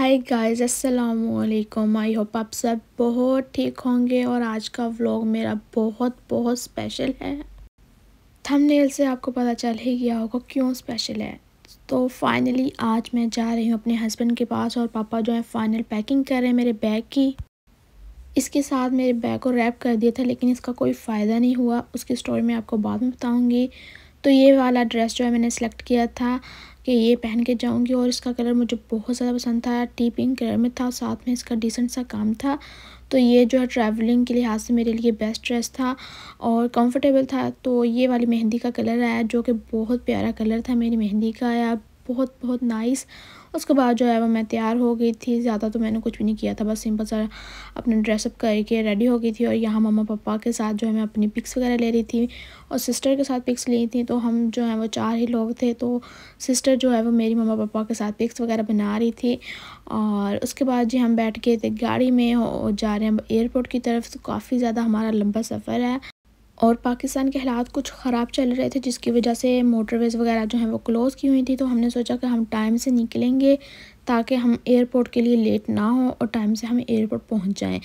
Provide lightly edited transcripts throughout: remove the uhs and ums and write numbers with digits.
Hi guys, अस्सलामुअलैकुम। I hope आप सब बहुत ठीक होंगे और आज का व्लॉग मेरा बहुत बहुत स्पेशल है। थंबनेल से आपको पता चल ही गया होगा क्यों स्पेशल है। तो फाइनली आज मैं जा रही हूँ अपने हस्बैंड के पास और पापा जो है फाइनल पैकिंग कर रहे हैं मेरे बैग की। इसके साथ मेरे बैग को रैप कर दिया था लेकिन इसका कोई फ़ायदा नहीं हुआ, उसकी स्टोरी मैं आपको बाद में बताऊँगी। तो ये वाला ड्रेस जो है मैंने सेलेक्ट किया था कि ये पहन के जाऊंगी और इसका कलर मुझे बहुत ज़्यादा पसंद था। टी पिंक कलर में था, साथ में इसका डिसेंट सा काम था। तो ये जो है ट्रैवलिंग के लिहाज से मेरे लिए बेस्ट ड्रेस था और कंफर्टेबल था। तो ये वाली मेहंदी का कलर आया जो कि बहुत प्यारा कलर था, मेरी मेहंदी का आया, बहुत बहुत नाइस। उसके बाद जो है वो मैं तैयार हो गई थी। ज़्यादा तो मैंने कुछ भी नहीं किया था, बस सिंपल सा अपना ड्रेसअप करके रेडी हो गई थी। और यहाँ मम्मा पापा के साथ जो है मैं अपनी पिक्स वगैरह ले रही थी और सिस्टर के साथ पिक्स ली थी। तो हम जो है वो 4 ही लोग थे। तो सिस्टर जो है वो मेरी मम्मा पापा के साथ पिक्स वगैरह बना रही थी। और उसके बाद जी हम बैठ गए थे गाड़ी में और जा रहे हैं एयरपोर्ट की तरफ। तो काफ़ी ज़्यादा हमारा लंबा सफ़र है और पाकिस्तान के हालात कुछ ख़राब चल रहे थे जिसकी वजह से मोटरवेज़ वगैरह जो हैं वो क्लोज़ की हुई थी। तो हमने सोचा कि हम टाइम से निकलेंगे ताकि हम एयरपोर्ट के लिए लेट ना हो और टाइम से हम एयरपोर्ट पहुंच जाएं।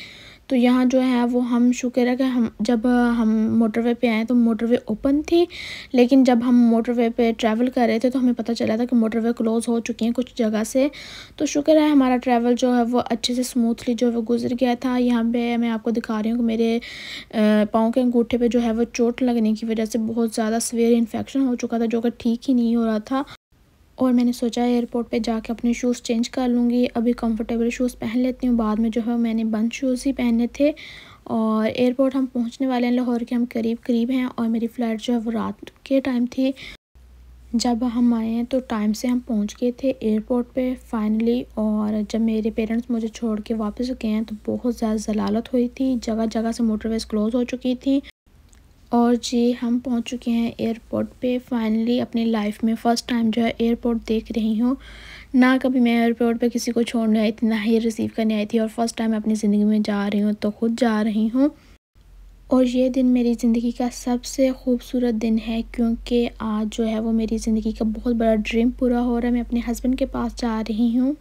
तो यहाँ जो है वो हम शुक्र है कि हम जब हम मोटरवे पे आए तो मोटरवे ओपन थी, लेकिन जब हम मोटरवे पे ट्रैवल कर रहे थे तो हमें पता चला था कि मोटरवे क्लोज़ हो चुकी हैं कुछ जगह से। तो शुक्र है हमारा ट्रैवल जो है वो अच्छे से स्मूथली जो है वो गुजर गया था। यहाँ पे मैं आपको दिखा रही हूँ कि मेरे पाँव के अंगूठे पे जो है वो चोट लगने की वजह से बहुत ज़्यादा सीवियर इन्फेक्शन हो चुका था जो कि ठीक ही नहीं हो रहा था। और मैंने सोचा एयरपोर्ट पे जाके अपने शूज़ चेंज कर लूँगी, अभी कंफर्टेबल शूज़ पहन लेती हूँ, बाद में जो है मैंने बंद शूज़ ही पहने थे। और एयरपोर्ट हम पहुँचने वाले हैं, लाहौर के हम करीब करीब हैं और मेरी फ़्लाइट जो है वो रात के टाइम थी। जब हम आए हैं तो टाइम से हम पहुँच गए थे एयरपोर्ट पे फाइनली। और जब मेरे पेरेंट्स मुझे छोड़ के वापस गए हैं तो बहुत ज़्यादा ज़लालत हुई थी, जगह जगह से मोटरवेज़ क्लोज़ हो चुकी थी। और जी हम पहुंच चुके हैं एयरपोर्ट पे फाइनली। अपनी लाइफ में फ़र्स्ट टाइम जो है एयरपोर्ट देख रही हूँ। ना कभी मैं एयरपोर्ट पे किसी को छोड़ने आई थी, ना ही रिसीव करने आई थी, और फ़र्स्ट टाइम अपनी ज़िंदगी में जा रही हूँ तो खुद जा रही हूँ। और ये दिन मेरी ज़िंदगी का सबसे खूबसूरत दिन है क्योंकि आज जो है वो मेरी ज़िंदगी का बहुत बड़ा ड्रीम पूरा हो रहा है। मैं अपने हस्बैंड के पास जा रही हूँ।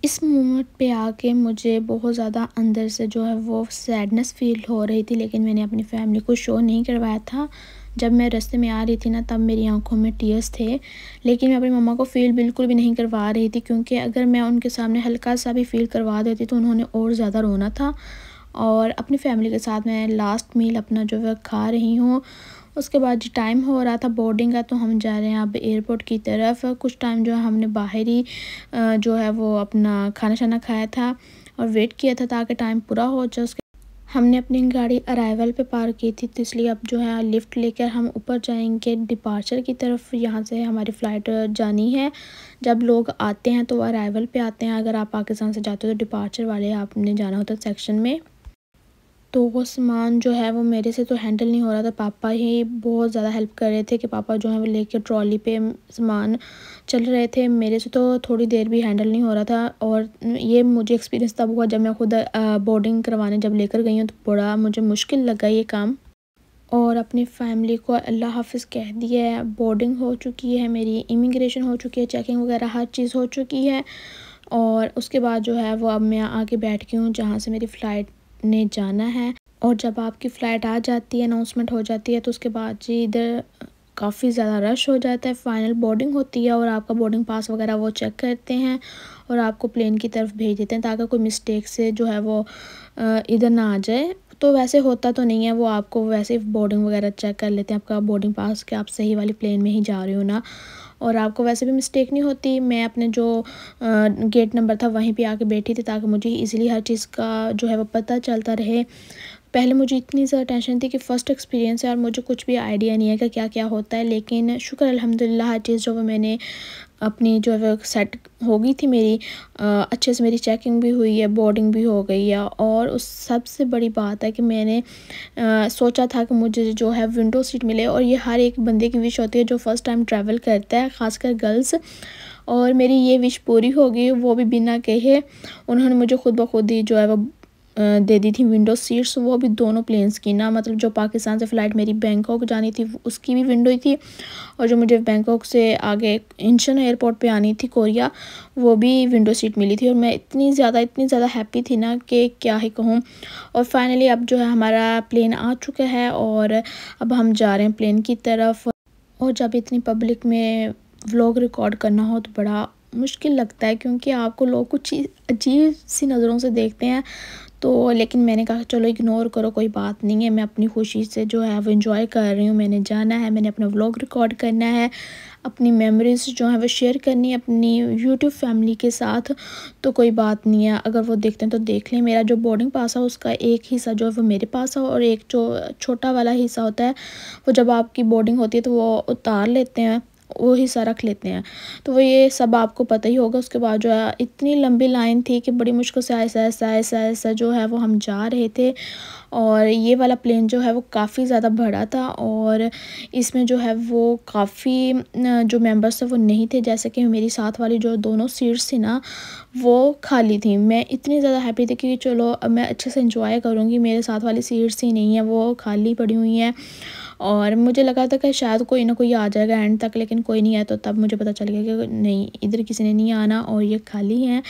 इस मोमेंट पे आके मुझे बहुत ज़्यादा अंदर से जो है वो सैडनेस फ़ील हो रही थी, लेकिन मैंने अपनी फैमिली को शो नहीं करवाया था। जब मैं रास्ते में आ रही थी ना तब मेरी आंखों में टीयर्स थे, लेकिन मैं अपनी मम्मा को फ़ील बिल्कुल भी नहीं करवा रही थी क्योंकि अगर मैं उनके सामने हल्का सा भी फ़ील करवा देती तो उन्होंने और ज़्यादा रोना था। और अपनी फैमिली के साथ मैं लास्ट मील अपना जो है खा रही हूँ। उसके बाद जो टाइम हो रहा था बोर्डिंग का तो हम जा रहे हैं अब एयरपोर्ट की तरफ। कुछ टाइम जो है हमने बाहर ही जो है वो अपना खाना शाना खाया था और वेट किया था ताकि टाइम पूरा हो जाए। उसके हमने अपनी गाड़ी अराइवल पे पार्क की थी तो इसलिए अब जो है लिफ्ट लेकर हम ऊपर जाएंगे डिपार्चर की तरफ। यहाँ से हमारी फ़्लाइट जानी है। जब लोग आते हैं तो अराइवल पे आते हैं, अगर आप पाकिस्तान से जाते हो तो डिपार्चर वाले आपने जाना होता है सेक्शन में। तो वो सामान जो है वो मेरे से तो हैंडल नहीं हो रहा था, पापा ही बहुत ज़्यादा हेल्प कर रहे थे कि पापा जो है वो लेके ट्रॉली पे सामान चल रहे थे। मेरे से तो थोड़ी देर भी हैंडल नहीं हो रहा था। और ये मुझे एक्सपीरियंस तब हुआ जब मैं खुद बोर्डिंग करवाने जब लेकर गई हूँ तो बड़ा मुझे मुश्किल लगा ये काम। और अपनी फैमिली को अल्लाह हाफ़िज़ कह दिया है। बोर्डिंग हो चुकी है मेरी, इमिग्रेशन हो चुकी है, चेकिंग वगैरह हर चीज़ हो चुकी है। और उसके बाद जो है वो अब मैं आके बैठ गई हूँ जहाँ से मेरी फ़्लाइट ने जाना है। और जब आपकी फ़्लाइट आ जाती है, अनाउंसमेंट हो जाती है, तो उसके बाद जी इधर काफ़ी ज़्यादा रश हो जाता है। फ़ाइनल बोर्डिंग होती है और आपका बोर्डिंग पास वगैरह वो चेक करते हैं और आपको प्लेन की तरफ भेज देते हैं ताकि कोई मिस्टेक से जो है वो इधर ना आ जाए। तो वैसे होता तो नहीं है, वो आपको वैसे ही बोर्डिंग वगैरह चेक कर लेते हैं आपका बोर्डिंग पास कि आप सही वाली प्लेन में ही जा रहे हो ना, और आपको वैसे भी मिस्टेक नहीं होती। मैं अपने जो गेट नंबर था वहीं पे आके बैठी थी ताकि मुझे इजीली हर चीज़ का जो है वो पता चलता रहे। पहले मुझे इतनी ज़्यादा टेंशन थी कि फ़र्स्ट एक्सपीरियंस है और मुझे कुछ भी आइडिया नहीं है कि क्या क्या होता है, लेकिन शुक्र अल्हम्दुलिल्लाह हर चीज़ जो वो मैंने अपनी जो है वो सेट हो गई थी मेरी। अच्छे से मेरी चेकिंग भी हुई है, बोर्डिंग भी हो गई है। और उस सबसे बड़ी बात है कि मैंने सोचा था कि मुझे जो है विंडो सीट मिले, और ये हर एक बंदे की विश होती है जो फ़र्स्ट टाइम ट्रैवल करता है, ख़ासकर गर्ल्स। और मेरी ये विश पूरी हो गई, वो भी बिना कहे। उन्होंने मुझे खुद ब खुद ही जो है वो दे दी थी विंडो सीट्स, वो भी दोनों प्लेन्स की ना, मतलब जो पाकिस्तान से फ़्लाइट मेरी बैंकॉक जानी थी उसकी भी विंडो ही थी, और जो मुझे बैंकॉक से आगे इंचन एयरपोर्ट पे आनी थी कोरिया, वो भी विंडो सीट मिली थी। और मैं इतनी ज़्यादा हैप्पी थी ना कि क्या ही कहूँ। और फाइनली अब जो है हमारा प्लेन आ चुका है और अब हम जा रहे हैं प्लेन की तरफ। और जब इतनी पब्लिक में व्लॉग रिकॉर्ड करना हो तो बड़ा मुश्किल लगता है, क्योंकि आपको लोग कुछ अजीब सी नज़रों से देखते हैं। तो लेकिन मैंने कहा चलो इग्नोर करो, कोई बात नहीं है, मैं अपनी खुशी से जो है वो एंजॉय कर रही हूँ। मैंने जाना है, मैंने अपना व्लॉग रिकॉर्ड करना है, अपनी मेमोरीज जो है वो शेयर करनी है अपनी यूट्यूब फैमिली के साथ। तो कोई बात नहीं है, अगर वो देखते हैं तो देख लें। मेरा जो बोर्डिंग पास है उसका एक हिस्सा जो है वो मेरे पास है, और एक जो छोटा वाला हिस्सा होता है वो जब आपकी बोर्डिंग होती है तो वो उतार लेते हैं, वो हिस्सा रख लेते हैं। तो वो ये सब आपको पता ही होगा। उसके बाद जो है इतनी लंबी लाइन थी कि बड़ी मुश्किल से ऐसा जो है वो हम जा रहे थे। और ये वाला प्लेन जो है वो काफ़ी ज़्यादा बड़ा था, और इसमें जो है वो काफ़ी जो मेंबर्स थे वो नहीं थे। जैसे कि मेरी साथ वाली जो दोनों सीट्स थी ना वो खाली थी। मैं इतनी ज़्यादा हैप्पी थी कि चलो अब मैं अच्छे से एंजॉय करूँगी, मेरे साथ वाली सीट्स ही नहीं है, वो खाली पड़ी हुई हैं। और मुझे लगा था कि शायद कोई ना कोई आ जाएगा एंड तक, लेकिन कोई नहीं आया। तो तब मुझे पता चल गया कि नहीं, इधर किसी ने नहीं आना और ये खाली हैं।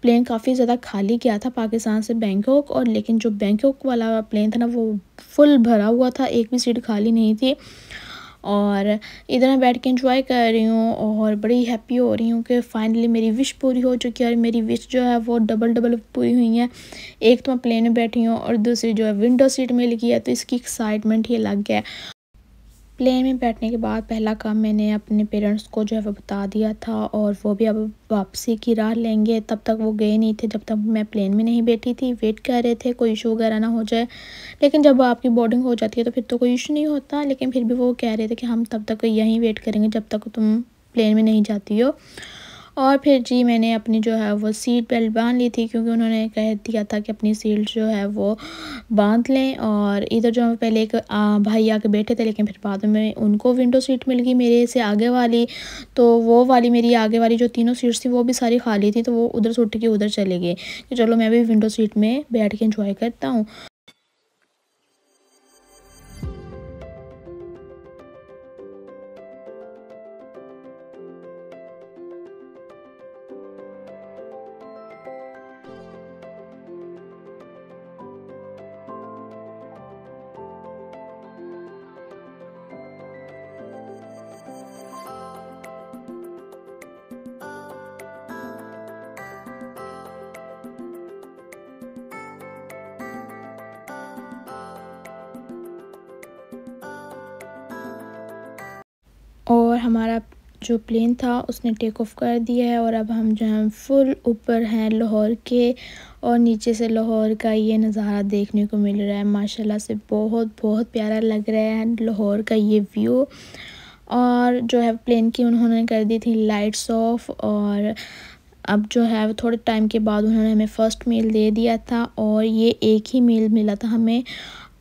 प्लेन काफ़ी ज़्यादा खाली गया था पाकिस्तान से बैंकॉक, और लेकिन जो बैंकॉक वाला प्लेन था ना वो फुल भरा हुआ था, एक भी सीट खाली नहीं थी। और इधर मैं बैठ के एंजॉय कर रही हूँ और बड़ी हैप्पी हो रही हूँ कि फ़ाइनली मेरी विश पूरी हो चुकी है। और मेरी विश जो है वो डबल पूरी हुई है। एक तो मैं प्लेन में बैठी हूँ और दूसरी जो है विंडो सीट मिल गई है, तो इसकी एक्साइटमेंट ही अलग है। प्लेन में बैठने के बाद पहला काम मैंने अपने पेरेंट्स को जो है वो बता दिया था, और वो भी अब वापसी की राह लेंगे। तब तक वो गए नहीं थे, जब तक मैं प्लेन में नहीं बैठी थी, वेट कर रहे थे कोई इशू वगैरह ना हो जाए। लेकिन जब आपकी बोर्डिंग हो जाती है तो फिर तो कोई इशू नहीं होता, लेकिन फिर भी वो कह रहे थे कि हम तब तक यहीं वेट करेंगे जब तक तुम प्लेन में नहीं जाती हो। और फिर जी मैंने अपनी जो है वो सीट बेल्ट बांध ली थी, क्योंकि उन्होंने कह दिया था कि अपनी सीट जो है वो बांध लें। और इधर जो है पहले एक भाई आके बैठे थे, लेकिन फिर बाद में उनको विंडो सीट मिल गई मेरे से आगे वाली। तो वो वाली मेरी आगे वाली जो तीनों सीट्स थी वो भी सारी खाली थी, तो वो उधर से उठ के उधर चले गए कि चलो मैं भी विंडो सीट में बैठ के इंजॉय करता हूँ। और हमारा जो प्लेन था उसने टेक ऑफ कर दिया है, और अब हम जो हैं फुल ऊपर हैं लाहौर के, और नीचे से लाहौर का ये नज़ारा देखने को मिल रहा है। माशाल्लाह से बहुत बहुत प्यारा लग रहा है लाहौर का ये व्यू। और जो है प्लेन की उन्होंने कर दी थी लाइट्स ऑफ, और अब जो है थोड़े टाइम के बाद उन्होंने हमें फ़र्स्ट मील दे दिया था, और ये एक ही मील मिला था हमें।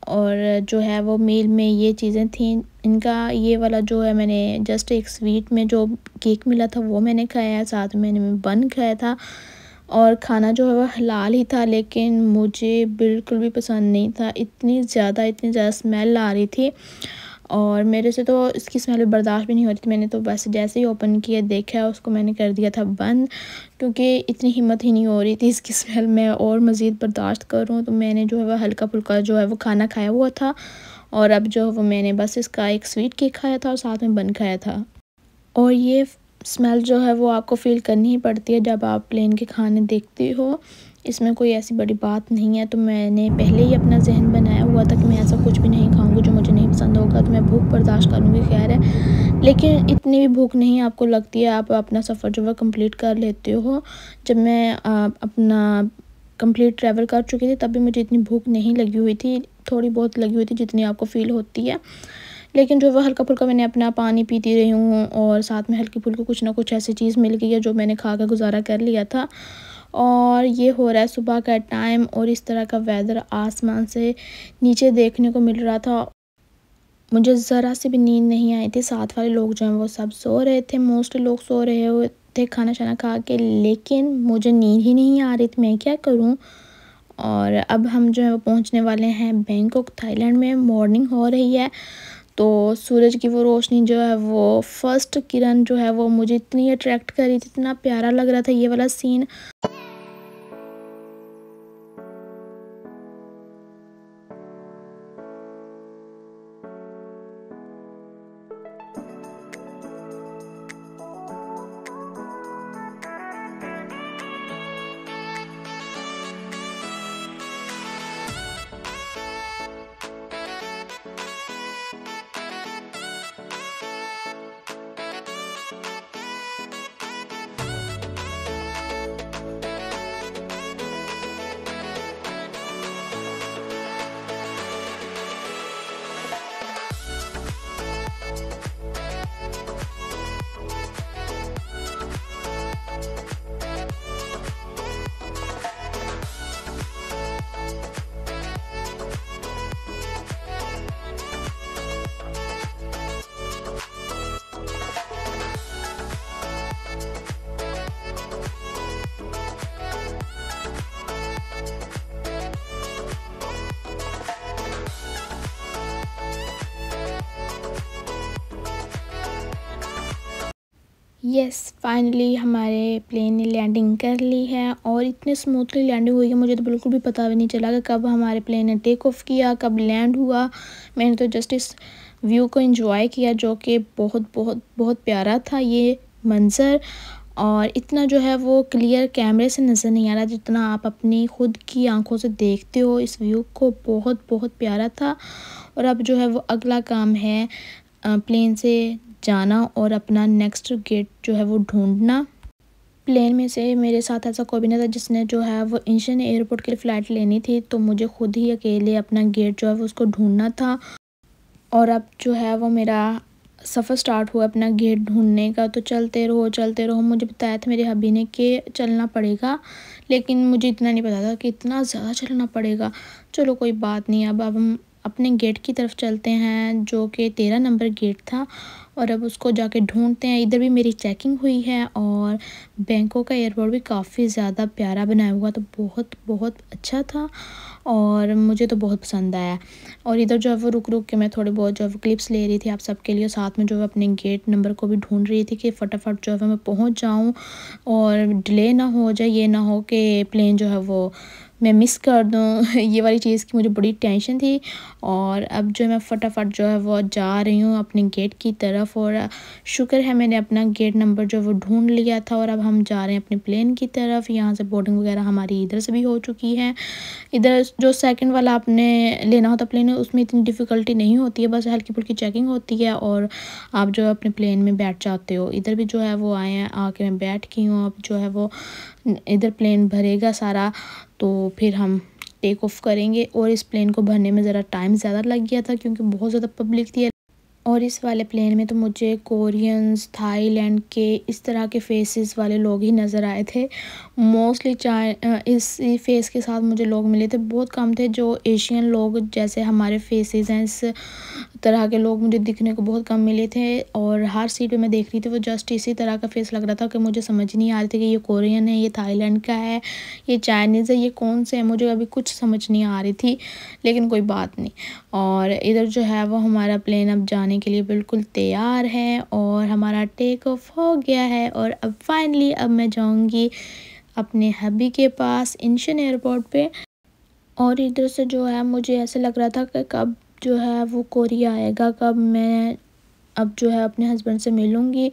और जो है वो मील में ये चीज़ें थी इनका, ये वाला जो है मैंने जस्ट एक स्वीट में जो केक मिला था वो मैंने खाया, साथ में मैंने बन खाया था। और खाना जो है वो हलाल ही था, लेकिन मुझे बिल्कुल भी पसंद नहीं था। इतनी ज़्यादा स्मेल आ रही थी, और मेरे से तो इसकी स्मेल बर्दाश्त भी नहीं हो रही थी। मैंने तो बस जैसे ही ओपन किया देखा उसको मैंने कर दिया था बंद, क्योंकि इतनी हिम्मत ही नहीं हो रही थी इसकी स्मेल में और मज़ीद बर्दाश्त करूँ। तो मैंने जो है वह हल्का फुल्का जो है वो खाना खाया हुआ था, और अब जो है वो मैंने बस इसका एक स्वीट केक खाया था और साथ में बन खाया था। और ये स्मेल जो है वो आपको फ़ील करनी ही पड़ती है जब आप प्लेन के खाने देखते हो। इसमें कोई ऐसी बड़ी बात नहीं है। तो मैंने पहले ही अपना ज़हन बनाया हुआ था कि मैं ऐसा कुछ भी नहीं खाऊंगी जो मुझे नहीं पसंद होगा, तो मैं भूख बर्दाश्त करूँगी, खैर है। लेकिन इतनी भी भूख नहीं आपको लगती है, आप अपना सफ़र जो है कंप्लीट कर लेते हो। जब मैं अपना कंप्लीट ट्रैवल कर चुकी थी तब भी मुझे इतनी भूख नहीं लगी हुई थी, थोड़ी बहुत लगी हुई थी जितनी आपको फ़ील होती है। लेकिन जो वो हल्का फुल्का मैंने अपना पानी पीती रही हूँ, और साथ में हल्की फुल्की कुछ ना कुछ ऐसी चीज़ मिल गई है जो मैंने खा कर गुजारा कर लिया था। और ये हो रहा है सुबह का टाइम, और इस तरह का वेदर आसमान से नीचे देखने को मिल रहा था। मुझे ज़रा सी भी नींद नहीं आई थी। साथ वाले लोग जो हैं वो सब सो रहे थे, मोस्टली लोग सो रहे हुए थे खाना शाना खा के, लेकिन मुझे नींद ही नहीं आ रही थी, मैं क्या करूँ। और अब हम जो है वो पहुंचने वाले हैं बैंकॉक थाईलैंड में। मॉर्निंग हो रही है तो सूरज की वो रोशनी जो है वो फर्स्ट किरण जो है वो मुझे इतनी अट्रैक्ट कर रही थी, इतना प्यारा लग रहा था ये वाला सीन। यस, फाइनली हमारे प्लेन ने लैंडिंग कर ली है और इतने स्मूथली लैंडिंग हुई है मुझे तो बिल्कुल भी पता भी नहीं चला कि कब हमारे प्लेन ने टेक ऑफ किया, कब लैंड हुआ। मैंने तो जस्ट इस व्यू को एंजॉय किया जो कि बहुत बहुत बहुत प्यारा था ये मंज़र। और इतना जो है वो क्लियर कैमरे से नज़र नहीं आ रहा जितना आप अपनी खुद की आंखों से देखते हो इस व्यू को। बहुत बहुत प्यारा था। और अब जो है वो अगला काम है प्लेन से जाना और अपना नेक्स्ट गेट जो है वो ढूंढना। प्लेन में से मेरे साथ ऐसा कोई भी नहीं था जिसने जो है वो इंचियन एयरपोर्ट के लिए फ़्लाइट लेनी थी, तो मुझे खुद ही अकेले अपना गेट जो है वो उसको ढूंढना था। और अब जो है वो मेरा सफ़र स्टार्ट हुआ अपना गेट ढूंढने का। तो चलते रहो। मुझे बताया था मेरे हबी ने कि चलना पड़ेगा, लेकिन मुझे इतना नहीं पता था कि इतना ज़्यादा चलना पड़ेगा। चलो कोई बात नहीं, अब हम अपने गेट की तरफ चलते हैं जो कि 13 नंबर गेट था और अब उसको जाके ढूंढते हैं। इधर भी मेरी चेकिंग हुई है और बैंकॉक का एयरपोर्ट भी काफ़ी ज़्यादा प्यारा बनाया हुआ, तो बहुत बहुत अच्छा था और मुझे तो बहुत पसंद आया। और इधर जो है वो रुक के मैं थोड़े बहुत जो है वो क्लिप्स ले रही थी आप सबके लिए, साथ में जो है अपने गेट नंबर को भी ढूंढ रही थी कि फटाफट जो है मैं पहुंच जाऊं और डिले ना हो जाए, ये ना हो कि प्लेन जो है वो मैं मिस कर दूं। ये वाली चीज़ की मुझे बड़ी टेंशन थी। और अब जो मैं फटाफट जो है वो जा रही हूँ अपने गेट की तरफ और शुक्र है मैंने अपना गेट नंबर जो वो ढूंढ लिया था। और अब हम जा रहे हैं अपने प्लेन की तरफ। यहाँ से बोर्डिंग वगैरह हमारी इधर से भी हो चुकी है। इधर जो सेकंड वाला आपने लेना होता प्लेन है उसमें इतनी डिफ़िकल्टी नहीं होती है, बस हल्की फुल्की चेकिंग होती है और आप जो है अपने प्लेन में बैठ जाते हो। इधर भी जो है वो आए हैं, आके मैं बैठ गई हूँ। अब जो है वो इधर प्लेन भरेगा सारा तो फिर हम टेक ऑफ करेंगे। और इस प्लेन को भरने में ज़रा टाइम ज़्यादा लग गया था क्योंकि बहुत ज़्यादा पब्लिक थी। और इस वाले प्लेन में तो मुझे कोरियंस, थाईलैंड के इस तरह के फेसेस वाले लोग ही नज़र आए थे। मोस्टली इस फेस के साथ मुझे लोग मिले थे, बहुत कम थे जो एशियन लोग जैसे हमारे फेसेस हैं इस तरह के लोग मुझे दिखने को बहुत कम मिले थे। और हर सीट पे मैं देख रही थी वो जस्ट इसी तरह का फेस लग रहा था कि मुझे समझ नहीं आ रही थी कि ये कोरियन है, ये थाईलैंड का है, ये चाइनीज़ है, ये कौन से है, मुझे अभी कुछ समझ नहीं आ रही थी, लेकिन कोई बात नहीं। और इधर जो है वो हमारा प्लेन अब जाने के लिए बिल्कुल तैयार है और हमारा टेक ऑफ हो गया है। और अब फाइनली अब मैं जाऊंगी अपने हबी के पास इंचियन एयरपोर्ट पे। और इधर से जो है मुझे ऐसे लग रहा था कि कब जो है वो कोरिया आएगा, कब मैं अब जो है अपने हस्बैंड से मिलूँगी।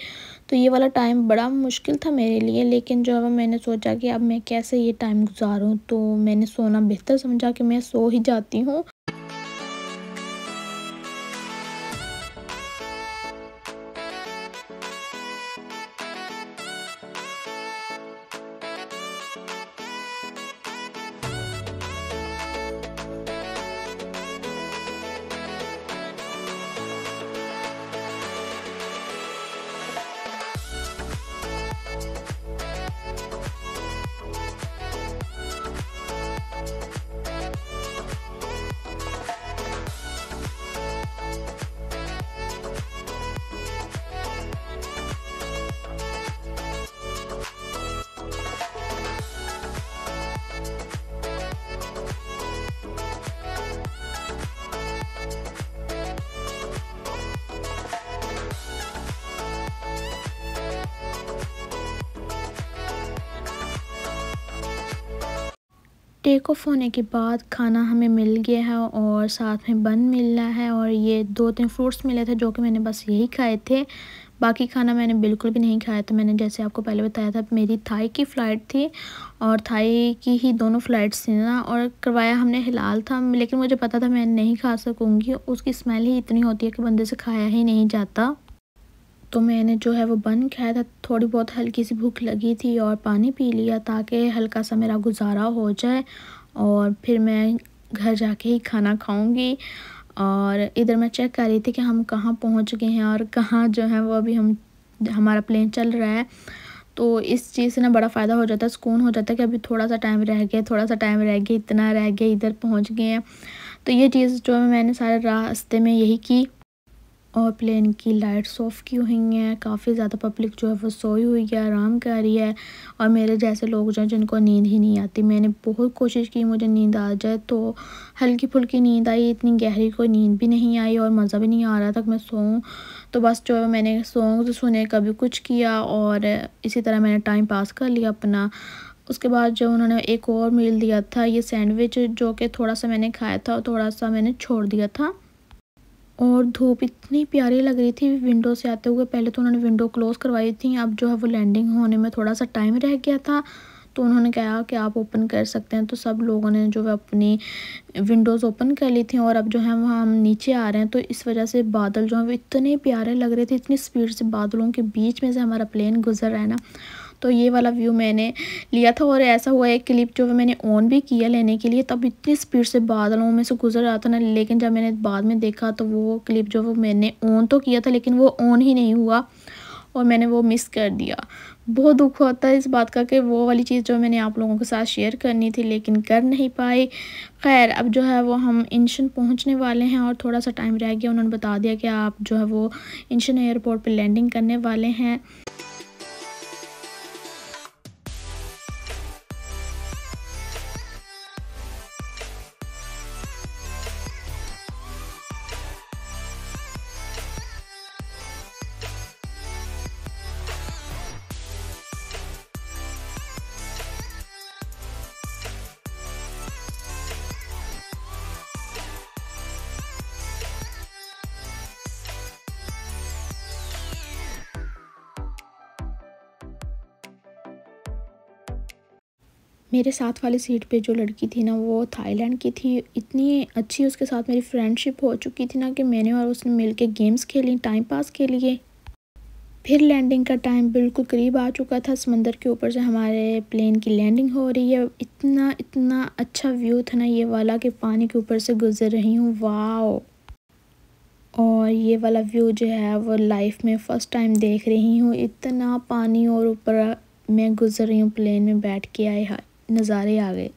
तो ये वाला टाइम बड़ा मुश्किल था मेरे लिए, लेकिन जो है मैंने सोचा कि अब मैं कैसे ये टाइम गुजारूँ, तो मैंने सोना बेहतर समझा कि मैं सो ही जाती हूँ। टेक ऑफ होने के बाद खाना हमें मिल गया है और साथ में बन मिलना है और ये 2-3 फ्रूट्स मिले थे जो कि मैंने बस यही खाए थे। बाकी खाना मैंने बिल्कुल भी नहीं खाया था। मैंने जैसे आपको पहले बताया था मेरी थाई की फ़्लाइट थी और थाई की ही दोनों फ़्लाइट्स थी ना, और करवाया हमने हिलाल था, लेकिन मुझे पता था मैं नहीं खा सकूँगी। उसकी स्मेल ही इतनी होती है कि बंदे से खाया ही नहीं जाता। तो मैंने जो है वो बन खाया था। थोड़ी बहुत हल्की सी भूख लगी थी और पानी पी लिया ताकि हल्का सा मेरा गुजारा हो जाए और फिर मैं घर जाके ही खाना खाऊंगी। और इधर मैं चेक कर रही थी कि हम कहाँ पहुँच गए हैं और कहाँ जो है वो अभी हमारा प्लेन चल रहा है। तो इस चीज़ से ना बड़ा फ़ायदा हो जाता है, सुकून हो जाता है कि अभी थोड़ा सा टाइम रह गया, थोड़ा सा टाइम रह गया, इतना रह गया, इधर पहुँच गए हैं। तो ये चीज़ जो है मैंने सारे रास्ते में यही की। और प्लेन की लाइट्स ऑफ की हुई हैं, काफ़ी ज़्यादा पब्लिक जो है वो सोई हुई है, आराम कर रही है। और मेरे जैसे लोग जो हैं जिनको नींद ही नहीं आती, मैंने बहुत कोशिश की मुझे नींद आ जाए, तो हल्की फुल्की नींद आई, इतनी गहरी कोई नींद भी नहीं आई और मज़ा भी नहीं आ रहा था कि मैं सोऊं। तो बस जो है मैंने सॉन्ग्स सुने, कभी कुछ किया और इसी तरह मैंने टाइम पास कर लिया अपना। उसके बाद जो उन्होंने एक और मील दिया था, ये सैंडविच, जो कि थोड़ा सा मैंने खाया था और थोड़ा सा मैंने छोड़ दिया था। और धूप इतनी प्यारी लग रही थी विंडो से आते हुए। पहले तो उन्होंने विंडो क्लोज़ करवाई थी, अब जो है वो लैंडिंग होने में थोड़ा सा टाइम रह गया था, तो उन्होंने कहा कि आप ओपन कर सकते हैं। तो सब लोगों ने जो है अपनी विंडोज़ ओपन कर ली थी और अब जो है वो हम नीचे आ रहे हैं। तो इस वजह से बादल जो हैं वो इतने प्यारे लग रहे थे, इतनी स्पीड से बादलों के बीच में से हमारा प्लेन गुजर रहा है ना। तो ये वाला व्यू मैंने लिया था और ऐसा हुआ एक क्लिप जो है मैंने ऑन भी किया लेने के लिए, तब इतनी स्पीड से बादलों में से गुजर रहा था ना, लेकिन जब मैंने बाद में देखा तो वो क्लिप जो वो मैंने ऑन तो किया था लेकिन वो ऑन ही नहीं हुआ और मैंने वो मिस कर दिया। बहुत दुख होता है इस बात का कि वो वाली चीज़ जो मैंने आप लोगों के साथ शेयर करनी थी लेकिन कर नहीं पाई। खैर अब जो है वो हम इंशन पहुंचने वाले हैं और थोड़ा सा टाइम रह गया। उन्होंने बता दिया कि आप जो है वो इंशन एयरपोर्ट पर लैंडिंग करने वाले हैं। मेरे साथ वाली सीट पे जो लड़की थी ना वो थाईलैंड की थी। इतनी अच्छी उसके साथ मेरी फ्रेंडशिप हो चुकी थी ना कि मैंने और उसने मिलके गेम्स खेली टाइम पास के लिए। फिर लैंडिंग का टाइम बिल्कुल करीब आ चुका था, समंदर के ऊपर से हमारे प्लेन की लैंडिंग हो रही है। इतना इतना अच्छा व्यू था ना ये वाला कि पानी के ऊपर से गुजर रही हूँ, वाओ। और ये वाला व्यू जो है वो लाइफ में फ़र्स्ट टाइम देख रही हूँ। इतना पानी और ऊपर मैं गुजर रही हूँ प्लेन में बैठ के, आए हाय नज़ारे आ गए।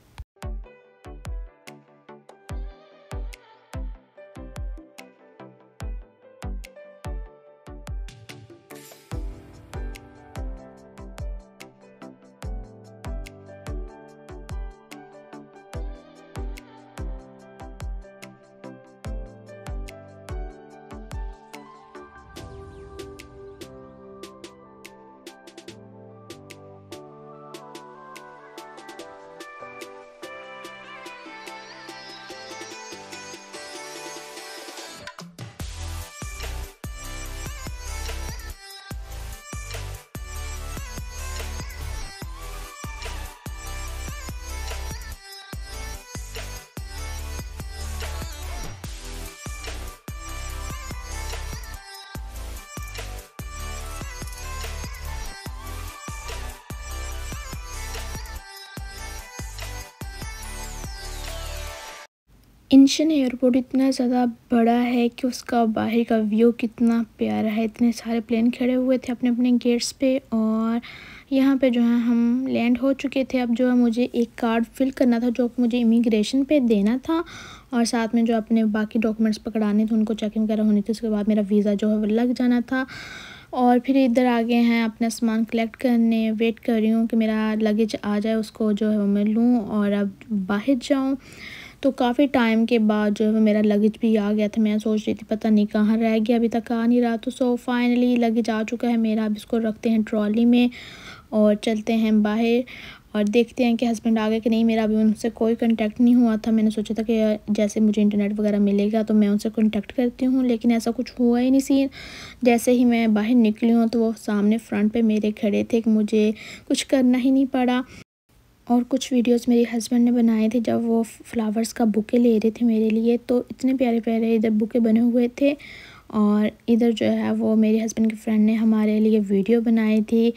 इंशन एयरपोर्ट इतना ज़्यादा बड़ा है कि उसका बाहर का व्यू कितना प्यारा है। इतने सारे प्लेन खड़े हुए थे अपने अपने गेट्स पे और यहाँ पे जो है हम लैंड हो चुके थे। अब जो है मुझे एक कार्ड फिल करना था जो कि मुझे इमिग्रेशन पे देना था और साथ में जो अपने बाकी डॉक्यूमेंट्स पकड़ाने थे उनको चेकिंग वगैरह होनी थी। उसके बाद मेरा वीज़ा जो है वो लग जाना था। और फिर इधर आ गए हैं अपना सामान कलेक्ट करने। वेट कर रही हूँ कि मेरा लगेज आ जाए, उसको जो है मैं लूँ और अब बाहर जाऊँ। तो काफ़ी टाइम के बाद जो है मेरा लगेज भी आ गया था। मैं सोच रही थी पता नहीं कहाँ रह गया, अभी तक आ नहीं रहा। तो फाइनली लगेज आ चुका है मेरा। अब इसको रखते हैं ट्रॉली में और चलते हैं बाहर। और देखते हैं कि हस्बैंड आ गए कि नहीं। मेरा अभी उनसे कोई कांटेक्ट नहीं हुआ था। मैंने सोचा था कि जैसे मुझे इंटरनेट वगैरह मिलेगा तो मैं उनसे कांटेक्ट करती हूँ, लेकिन ऐसा कुछ हुआ ही नहीं सीन। जैसे ही मैं बाहर निकली हूँ तो वो सामने फ्रंट पे मेरे खड़े थे कि मुझे कुछ करना ही नहीं पड़ा। और कुछ वीडियोस मेरे हस्बैंड ने बनाए थे जब वो फ्लावर्स का बुके ले रहे थे मेरे लिए, तो इतने प्यारे प्यारे इधर बुके बने हुए थे। और इधर जो है वो मेरे हस्बैंड के फ्रेंड ने हमारे लिए वीडियो बनाई थी।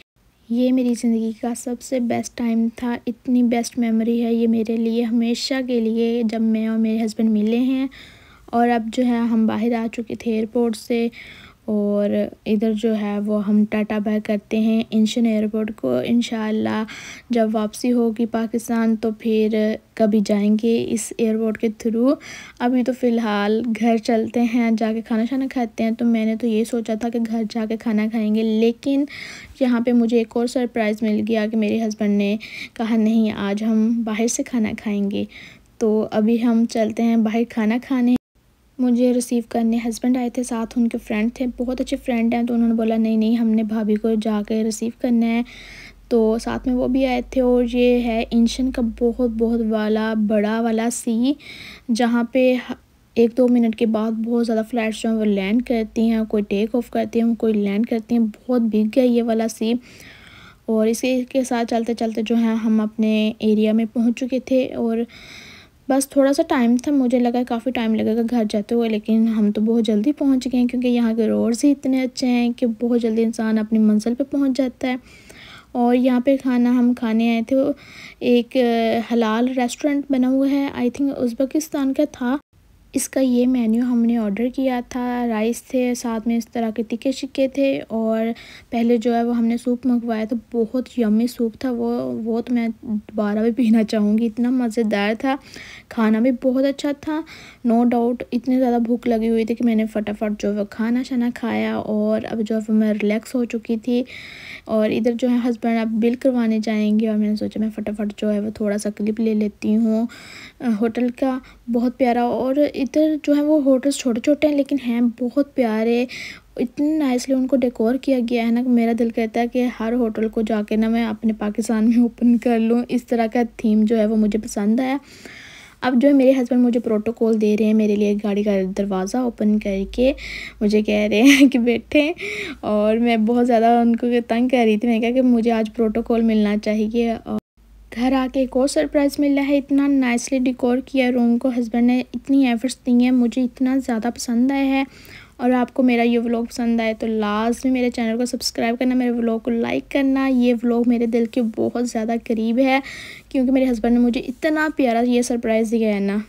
ये मेरी ज़िंदगी का सबसे बेस्ट टाइम था। इतनी बेस्ट मेमोरी है ये मेरे लिए हमेशा के लिए, जब मैं और मेरे हस्बैंड मिले हैं। और अब जो है हम बाहर आ चुके थे एयरपोर्ट से, और इधर जो है वो हम टाटा बाय करते हैं इंशन एयरपोर्ट को। इंशाल्लाह जब वापसी होगी पाकिस्तान तो फिर कभी जाएंगे इस एयरपोर्ट के थ्रू। अभी तो फ़िलहाल घर चलते हैं, जाके खाना शाना खाते हैं। तो मैंने तो ये सोचा था कि घर जाके खाना खाएंगे, लेकिन यहाँ पे मुझे एक और सरप्राइज़ मिल गया कि मेरे हस्बैंड ने कहा नहीं आज हम बाहर से खाना खाएंगे। तो अभी हम चलते हैं बाहर खाना खाने। मुझे रिसीव करने हस्बैंड आए थे, साथ उनके फ्रेंड थे, बहुत अच्छे फ्रेंड हैं। तो उन्होंने बोला नहीं नहीं हमने भाभी को जाकर रिसीव करना है, तो साथ में वो भी आए थे। और ये है इंशन का बहुत बहुत वाला बड़ा वाला सी, जहाँ पे 1-2 मिनट के बाद बहुत ज़्यादा फ़्लाइट्स जो हैं वो लैंड करती हैं, कोई टेक ऑफ करती हैं, कोई लैंड करती हैं। बहुत बिग है ये वाला सी। और इसी के साथ चलते चलते जो है हम अपने एरिया में पहुँच चुके थे। और बस थोड़ा सा टाइम था, मुझे लगा काफ़ी टाइम लगेगा घर जाते हुए, लेकिन हम तो बहुत जल्दी पहुंच गए क्योंकि यहाँ के रोड्स ही इतने अच्छे हैं कि बहुत जल्दी इंसान अपनी मंजिल पे पहुंच जाता है। और यहाँ पे खाना हम खाने आए थे, वो एक हलाल रेस्टोरेंट बना हुआ है, आई थिंक उज़्बेकिस्तान का था। इसका ये मेन्यू हमने ऑर्डर किया था। राइस थे, साथ में इस तरह के तिक्के शिक्के थे, और पहले जो है वो हमने सूप मंगवाया था। बहुत यम्मी सूप था वो तो मैं दोबारा भी पीना चाहूँगी, इतना मज़ेदार था। खाना भी बहुत अच्छा था, नो डाउट। इतनी ज़्यादा भूख लगी हुई थी कि मैंने फटाफट जो है खाना शाना खाया, और अब जो है मैं रिलैक्स हो चुकी थी। और इधर जो है हस्बैंड अब बिल करवाने जाएंगे, और मैंने सोचा मैं फटाफट जो है वो थोड़ा सा क्लिप ले लेती हूँ होटल का। बहुत प्यारा। और इधर जो है वो होटल्स छोटे छोटे हैं लेकिन हैं बहुत प्यारे। इतने नाइसली उनको डेकोर किया गया है ना, मेरा दिल कहता है कि हर होटल को जाके ना मैं अपने पाकिस्तान में ओपन कर लूँ। इस तरह का थीम जो है वो मुझे पसंद आया। अब जो है मेरे हस्बैंड मुझे प्रोटोकॉल दे रहे हैं मेरे लिए, गाड़ी का दरवाज़ा ओपन करके मुझे कह रहे हैं कि बैठे। और मैं बहुत ज़्यादा उनको तंग कर रही थी, मैंने कहा कि मुझे आज प्रोटोकॉल मिलना चाहिए। और घर आके एक और सरप्राइज़ मिला है। इतना नाइसली डिकोर किया रूम को, हस्बैंड ने इतनी एफर्ट्स दी हैं, मुझे इतना ज़्यादा पसंद आया है। और आपको मेरा ये व्लॉग पसंद आए तो लाजमी मेरे चैनल को सब्सक्राइब करना, मेरे व्लॉग को लाइक करना। ये व्लॉग मेरे दिल के बहुत ज़्यादा करीब है क्योंकि मेरे हस्बैंड ने मुझे इतना प्यारा ये सरप्राइज़ दिया है ना।